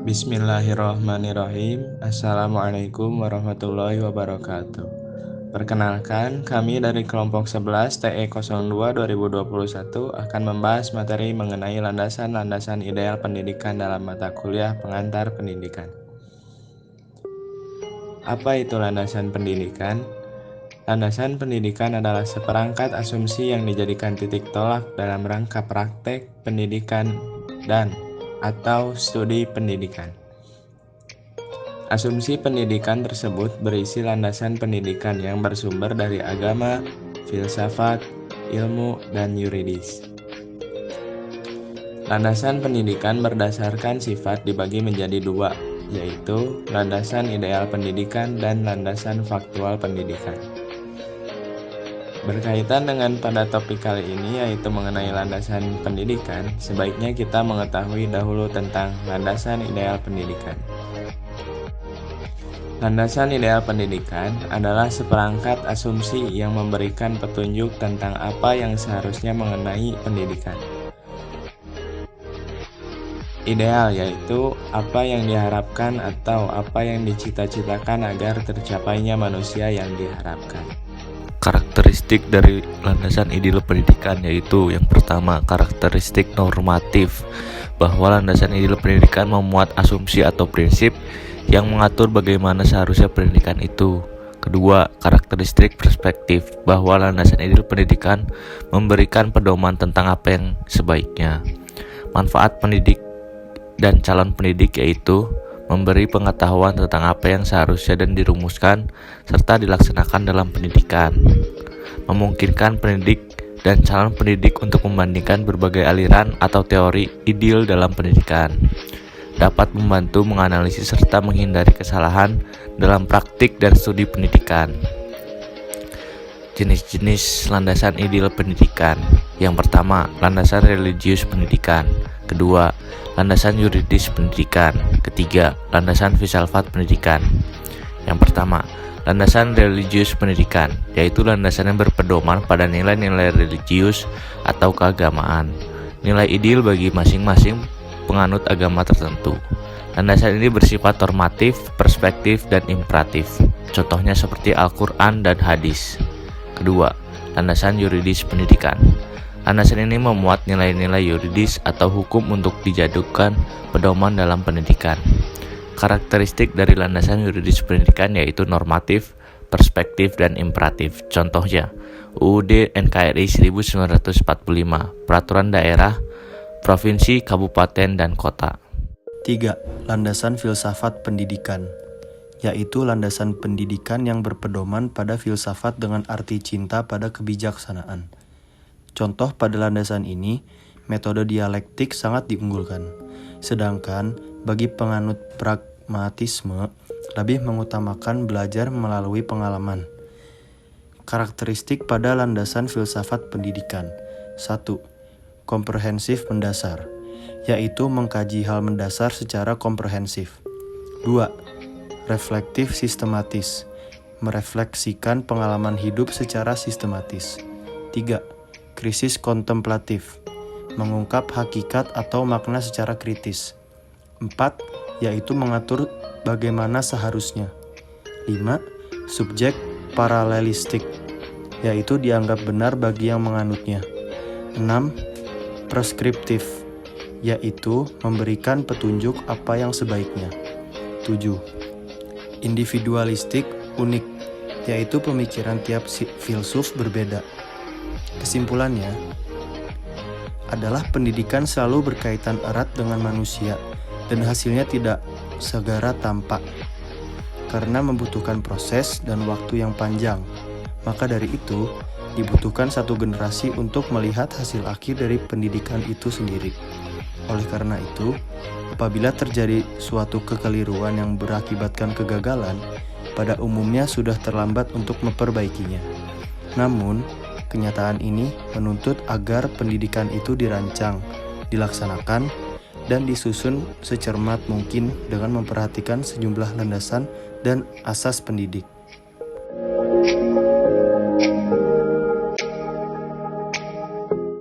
Bismillahirrahmanirrahim. Assalamualaikum warahmatullahi wabarakatuh. Perkenalkan, kami dari kelompok 11 TE02 2021 akan membahas materi mengenai landasan-landasan ideal pendidikan dalam mata kuliah pengantar pendidikan. Apa itu landasan pendidikan? Landasan pendidikan adalah seperangkat asumsi yang dijadikan titik tolak dalam rangka praktek pendidikan dan atau studi pendidikan. Asumsi pendidikan tersebut berisi landasan pendidikan yang bersumber dari agama, filsafat, ilmu, dan yuridis. Landasan pendidikan berdasarkan sifat dibagi menjadi dua, yaitu landasan ideal pendidikan dan landasan faktual pendidikan. Berkaitan dengan pada topik kali ini yaitu mengenai landasan pendidikan, sebaiknya kita mengetahui dahulu tentang landasan ideal pendidikan. Landasan ideal pendidikan adalah seperangkat asumsi yang memberikan petunjuk tentang apa yang seharusnya mengenai pendidikan. Ideal yaitu apa yang diharapkan atau apa yang dicita-citakan agar tercapainya manusia yang diharapkan. Karakteristik dari landasan ideal pendidikan yaitu yang pertama, karakteristik normatif, bahwa landasan ideal pendidikan memuat asumsi atau prinsip yang mengatur bagaimana seharusnya pendidikan itu. Kedua, karakteristik perspektif, bahwa landasan ideal pendidikan memberikan pedoman tentang apa yang sebaiknya. Manfaat pendidik dan calon pendidik yaitu memberi pengetahuan tentang apa yang seharusnya dan dirumuskan serta dilaksanakan dalam pendidikan. Memungkinkan pendidik dan calon pendidik untuk membandingkan berbagai aliran atau teori ideal dalam pendidikan. Dapat membantu menganalisis serta menghindari kesalahan dalam praktik dan studi pendidikan. Jenis-jenis landasan ideal pendidikan. Yang pertama, landasan religius pendidikan. Kedua, landasan yuridis pendidikan. Ketiga, landasan filsafat pendidikan. Yang pertama, landasan religius pendidikan, yaitu landasan yang berpedoman pada nilai-nilai religius atau keagamaan, nilai ideal bagi masing-masing penganut agama tertentu. Landasan ini bersifat normatif, perspektif, dan imperatif. Contohnya seperti Al-Quran dan hadis. Kedua, landasan yuridis pendidikan. Landasan ini memuat nilai-nilai yuridis atau hukum untuk dijadikan pedoman dalam pendidikan. Karakteristik dari landasan yuridis pendidikan yaitu normatif, perspektif, dan imperatif. Contohnya, UUD NKRI 1945, Peraturan Daerah, Provinsi, Kabupaten, dan Kota. 3. Landasan filsafat pendidikan, yaitu landasan pendidikan yang berpedoman pada filsafat dengan arti cinta pada kebijaksanaan. Contoh pada landasan ini, metode dialektik sangat diunggulkan, sedangkan bagi penganut pragmatisme lebih mengutamakan belajar melalui pengalaman. Karakteristik pada landasan filsafat pendidikan. 1. Komprehensif mendasar, yaitu mengkaji hal mendasar secara komprehensif. 2. Reflektif sistematis, merefleksikan pengalaman hidup secara sistematis. 3. Krisis kontemplatif, mengungkap hakikat atau makna secara kritis. 4. Yaitu mengatur bagaimana seharusnya. 5. Subjek paralelistik, yaitu dianggap benar bagi yang menganutnya. 6. Preskriptif, yaitu memberikan petunjuk apa yang sebaiknya. 7. Individualistik unik, yaitu pemikiran tiap filsuf berbeda. Kesimpulannya adalah pendidikan selalu berkaitan erat dengan manusia dan hasilnya tidak segera tampak karena membutuhkan proses dan waktu yang panjang. Maka dari itu, dibutuhkan satu generasi untuk melihat hasil akhir dari pendidikan itu sendiri. Oleh karena itu, apabila terjadi suatu kekeliruan yang berakibatkan kegagalan, pada umumnya sudah terlambat untuk memperbaikinya. Namun, kenyataan ini menuntut agar pendidikan itu dirancang, dilaksanakan, dan disusun secermat mungkin dengan memperhatikan sejumlah landasan dan asas pendidik.